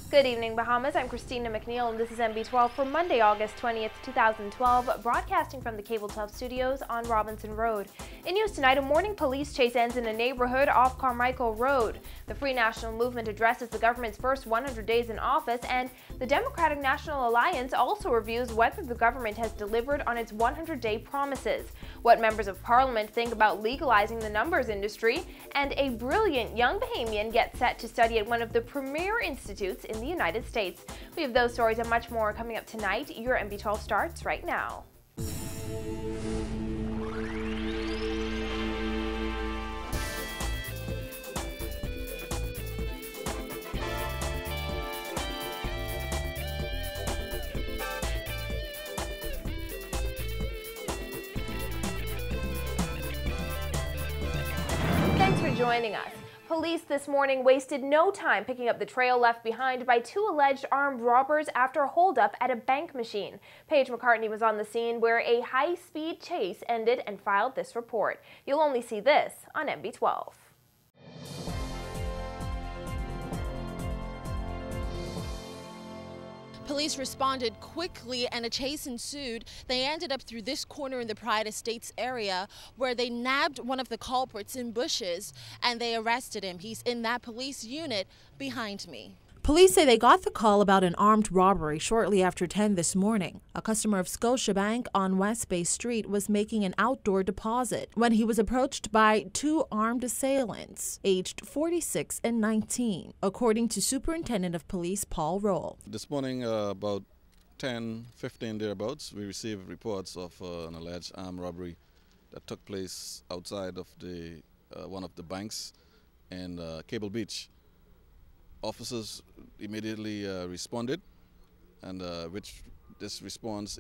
Good evening, Bahamas. I'm Christina McNeil, and this is MB12 for Monday, August 20th, 2012, broadcasting from the Cable 12 studios on Robinson Road. In news tonight, a morning police chase ends in a neighborhood off Carmichel Road. The Free National Movement addresses the government's first 100 days in office, and the Democratic National Alliance also reviews whether the government has delivered on its 100-day promises, what members of parliament think about legalizing the numbers industry, and a brilliant young Bahamian gets set to study at one of the premier institutes in the United States. We have those stories and much more coming up tonight. Your MB12 starts right now. Thanks for joining us. Police this morning wasted no time picking up the trail left behind by two alleged armed robbers after a holdup at a bank machine. Paige McCartney was on the scene where a high-speed chase ended and filed this report. You'll only see this on MB12. Police responded quickly and a chase ensued. They ended up through this corner in the Pride Estates area where they nabbed one of the culprits in bushes and they arrested him. He's in that police unit behind me. Police say they got the call about an armed robbery shortly after 10 this morning. A customer of Scotiabank on West Bay Street was making an outdoor deposit when he was approached by two armed assailants, aged 46 and 19, according to Superintendent of Police Paul Roll. This morning, about 10:15 thereabouts, we received reports of an alleged armed robbery that took place outside of the one of the banks in Cable Beach. Officers immediately responded, and immediate response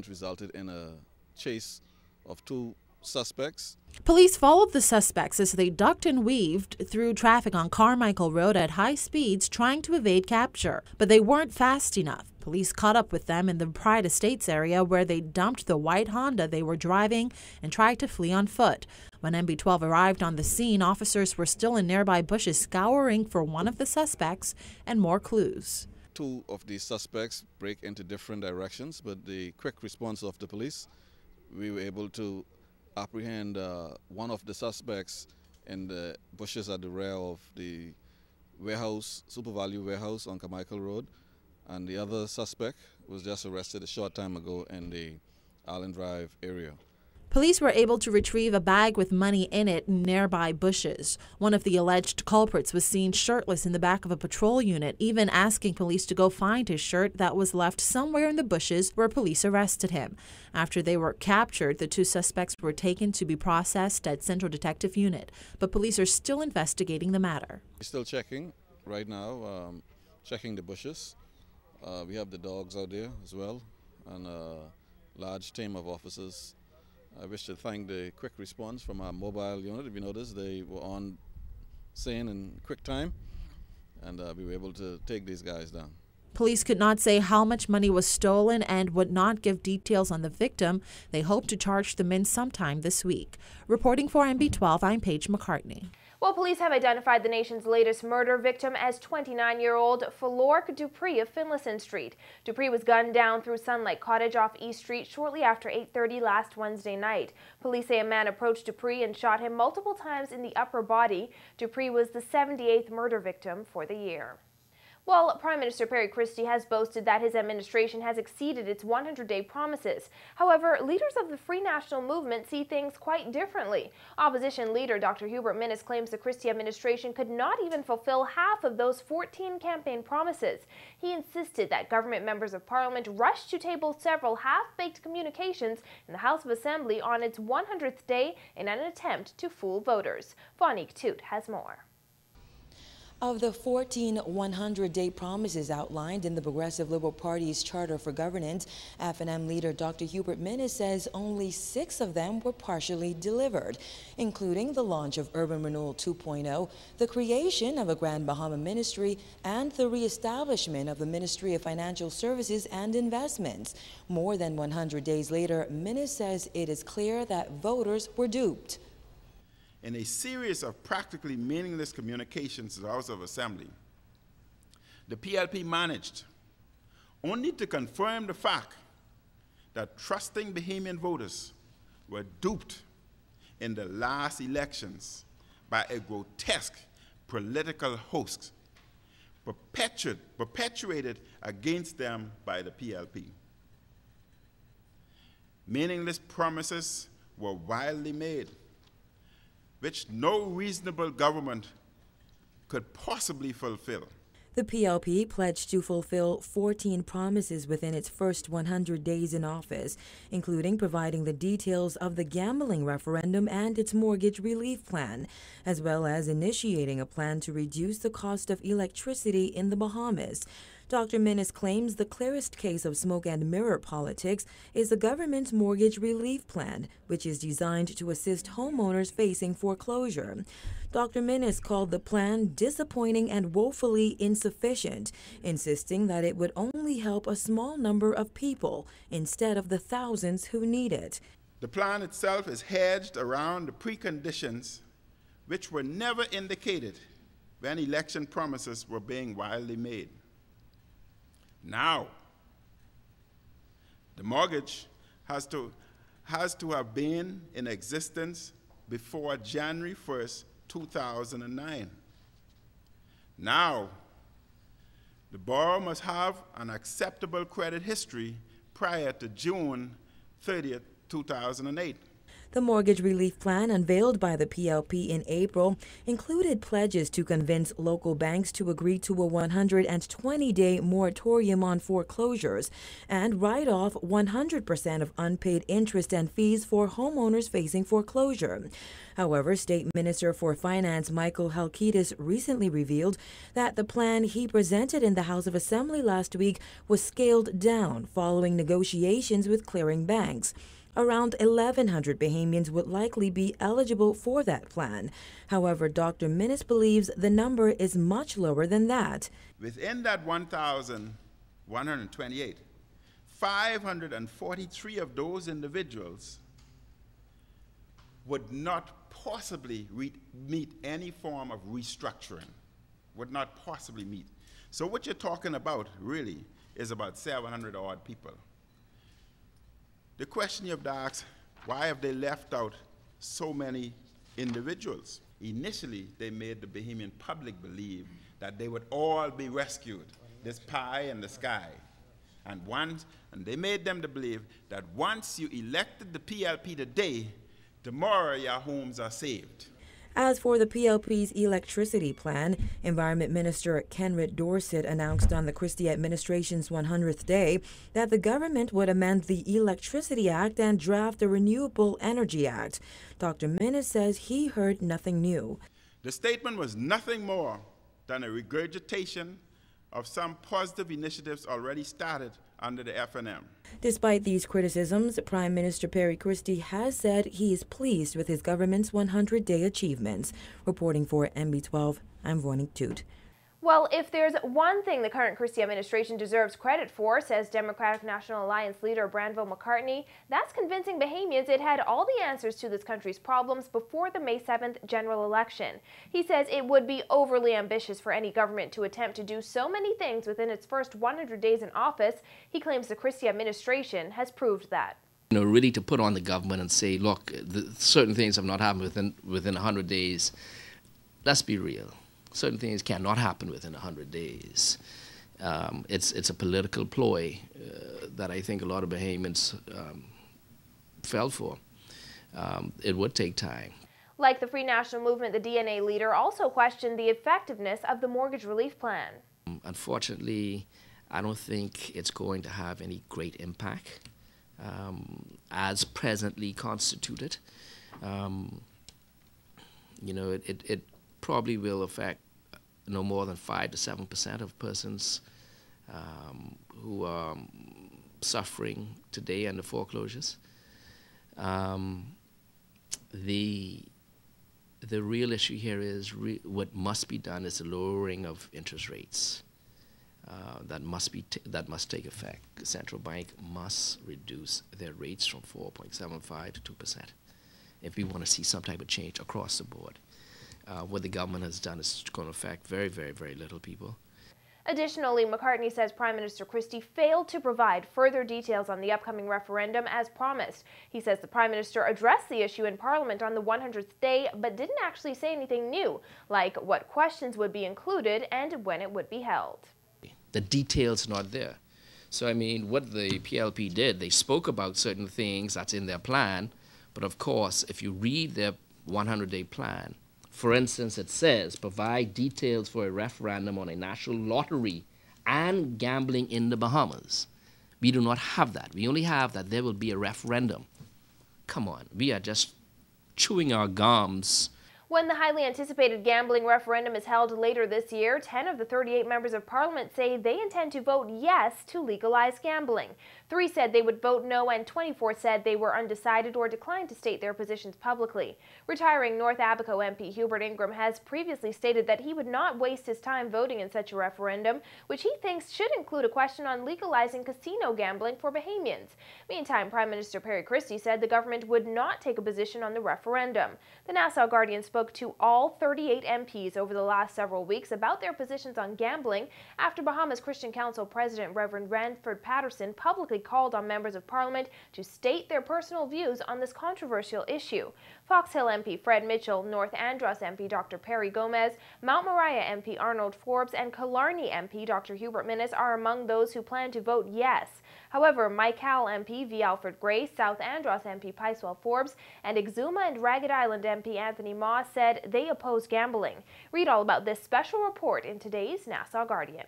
resulted in a chase of two suspects. Police followed the suspects as they ducked and weaved through traffic on Carmichel Road at high speeds trying to evade capture, but they weren't fast enough. Police caught up with them in the Pride Estates area where they dumped the white Honda they were driving and tried to flee on foot. When MB12 arrived on the scene, officers were still in nearby bushes scouring for one of the suspects and more clues. Two of the suspects break into different directions, but the quick response of the police, we were able to apprehend one of the suspects in the bushes at the rear of the warehouse, Super Value warehouse on Carmichel Road, and the other suspect was just arrested a short time ago in the Island Drive area. Police were able to retrieve a bag with money in it in nearby bushes. One of the alleged culprits was seen shirtless in the back of a patrol unit, even asking police to go find his shirt that was left somewhere in the bushes where police arrested him. After they were captured, the two suspects were taken to be processed at Central Detective Unit, but police are still investigating the matter. We're still checking right now, checking the bushes. We have the dogs out there as well, and a large team of officers. I wish to thank the quick response from our mobile unit. If you notice, they were on scene in quick time, and we were able to take these guys down. Police could not say how much money was stolen and would not give details on the victim. They hope to charge the men sometime this week. Reporting for MB12, I'm Paige McCartney. Well, police have identified the nation's latest murder victim as 29-year-old Falork Dupree of Finlayson Street. Dupree was gunned down through Sunlight Cottage off East Street shortly after 8:30 last Wednesday night. Police say a man approached Dupree and shot him multiple times in the upper body. Dupree was the 78th murder victim for the year. Well, Prime Minister Perry Christie has boasted that his administration has exceeded its 100-day promises. However, leaders of the Free National Movement see things quite differently. Opposition leader Dr. Hubert Minnis claims the Christie administration could not even fulfill half of those 14 campaign promises. He insisted that government members of Parliament rushed to table several half-baked communications in the House of Assembly on its 100th day in an attempt to fool voters. Fonique Toot has more. Of the 14 100-day promises outlined in the Progressive Liberal Party's Charter for Governance, F&M leader Dr. Hubert Minnis says only 6 of them were partially delivered, including the launch of Urban Renewal 2.0, the creation of a Grand Bahama Ministry, and the re-establishment of the Ministry of Financial Services and Investments. More than 100 days later, Minnis says it is clear that voters were duped. In a series of practically meaningless communications to the House of Assembly, the PLP managed only to confirm the fact that trusting Bahamian voters were duped in the last elections by a grotesque political hoax perpetuated against them by the PLP. Meaningless promises were wildly made, which no reasonable government could possibly fulfill. The PLP pledged to fulfill 14 promises within its first 100 days in office, including providing the details of the gambling referendum and its mortgage relief plan, as well as initiating a plan to reduce the cost of electricity in the Bahamas. Dr. Minnis claims the clearest case of smoke and mirror politics is the government's mortgage relief plan, which is designed to assist homeowners facing foreclosure. Dr. Minnis called the plan disappointing and woefully insufficient, insisting that it would only help a small number of people instead of the thousands who need it. The plan itself is hedged around the preconditions which were never indicated when election promises were being wildly made. Now, the mortgage has to have been in existence before January 1st, 2009. Now, the borrower must have an acceptable credit history prior to June 30th, 2008. The mortgage relief plan unveiled by the PLP in April included pledges to convince local banks to agree to a 120-day moratorium on foreclosures and write off 100% of unpaid interest and fees for homeowners facing foreclosure. However, State Minister for Finance Michael Halkitis recently revealed that the plan he presented in the House of Assembly last week was scaled down following negotiations with clearing banks. Around 1,100 Bahamians would likely be eligible for that plan. However, Dr. Minnis believes the number is much lower than that. Within that 1,128, 543 of those individuals would not possibly meet any form of restructuring, would not possibly meet. So what you're talking about really is about 700 odd people. The question you have to ask, why have they left out so many individuals? Initially, they made the Bahamian public believe that they would all be rescued, this pie in the sky. And they made them to believe that once you elected the PLP today, tomorrow your homes are saved. As for the PLP's electricity plan, Environment Minister Kenrit Dorset announced on the Christie administration's 100th day that the government would amend the Electricity Act and draft the Renewable Energy Act. Dr. Minnis says he heard nothing new. The statement was nothing more than a regurgitation of some positive initiatives already started under the FNM. Despite these criticisms, Prime Minister Perry Christie has said he is pleased with his government's 100-day achievements. Reporting for MB12, I'm Veronique Toot. Well, if there's one thing the current Christie administration deserves credit for, says Democratic National Alliance leader Branville McCartney, that's convincing Bahamians it had all the answers to this country's problems before the May 7th general election. He says it would be overly ambitious for any government to attempt to do so many things within its first 100 days in office. He claims the Christie administration has proved that. Really to put on the government and say, look, certain things have not happened within 100 days. Let's be real. Certain things cannot happen within 100 days. It's a political ploy that I think a lot of Bahamians fell for. It would take time. Like the Free National Movement, the DNA leader also questioned the effectiveness of the mortgage relief plan. Unfortunately, I don't think it's going to have any great impact as presently constituted. It probably will affect no more than 5 to 7% of persons who are suffering today under foreclosures. The real issue here is what must be done is the lowering of interest rates. That must take effect. The central bank must reduce their rates from 4.75 to 2% if we want to see some type of change across the board. What the government has done is going to affect very, very, very little people. Additionally, McCartney says Prime Minister Christie failed to provide further details on the upcoming referendum as promised. He says the Prime Minister addressed the issue in Parliament on the 100th day, but didn't actually say anything new, like what questions would be included and when it would be held. The details are not there. So, I mean, what the PLP did, they spoke about certain things that's in their plan, but of course, if you read their 100-day plan, for instance, it says, provide details for a referendum on a national lottery and gambling in the Bahamas. We do not have that. We only have that there will be a referendum. Come on, we are just chewing our gums. When the highly anticipated gambling referendum is held later this year, 10 of the 38 members of Parliament say they intend to vote yes to legalize gambling. 3 said they would vote no, and 24 said they were undecided or declined to state their positions publicly. Retiring North Abaco MP Hubert Ingram has previously stated that he would not waste his time voting in such a referendum, which he thinks should include a question on legalizing casino gambling for Bahamians. Meantime, Prime Minister Perry Christie said the government would not take a position on the referendum. The Nassau Guardian spoke to all 38 MPs over the last several weeks about their positions on gambling after Bahamas Christian Council President Reverend Ranford Patterson publicly called on members of Parliament to state their personal views on this controversial issue. Fox Hill MP Fred Mitchell, North Andros MP Dr. Perry Gomez, Mount Moriah MP Arnold Forbes, and Killarney MP Dr. Hubert Minnis are among those who plan to vote yes. However, Mike Howell MP V. Alfred Gray, South Andros MP Picewell Forbes, and Exuma and Ragged Island MP Anthony Moss said they oppose gambling. Read all about this special report in today's Nassau Guardian.